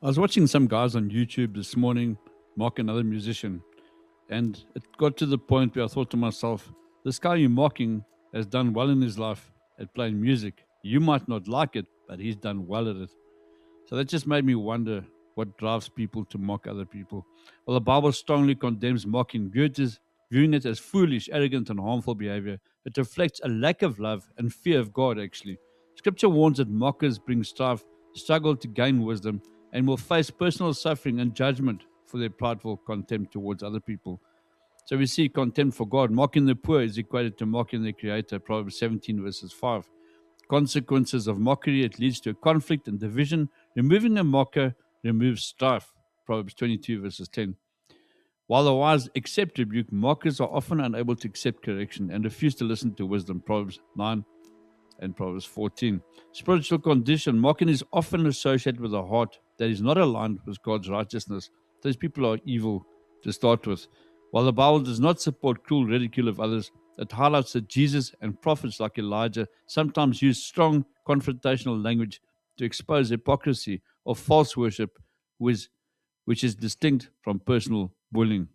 I was watching some guys on YouTube this morning mock another musician, and it got to the point where I thought to myself, this guy you're mocking has done well in his life at playing music. You might not like it, but he's done well at it. So that just made me wonder what drives people to mock other people. Well, the Bible strongly condemns mocking, viewing it as foolish, arrogant, and harmful behavior. It reflects a lack of love and fear of God, actually. Scripture warns that mockers bring strife, struggle to gain wisdom, and will face personal suffering and judgment for their prideful contempt towards other people. So we see contempt for God. Mocking the poor is equated to mocking the Creator, Proverbs 17, verses 5. Consequences of mockery, it leads to conflict and division. Removing a mocker removes strife, Proverbs 22, verses 10. While the wise accept rebuke, mockers are often unable to accept correction and refuse to listen to wisdom, Proverbs 9 and Proverbs 14. Spiritual condition, mocking is often associated with a heart that is not aligned with God's righteousness. Those people are evil to start with. While the Bible does not support cruel ridicule of others, it highlights that Jesus and prophets like Elijah sometimes use strong confrontational language to expose hypocrisy or false worship, which is distinct from personal bullying.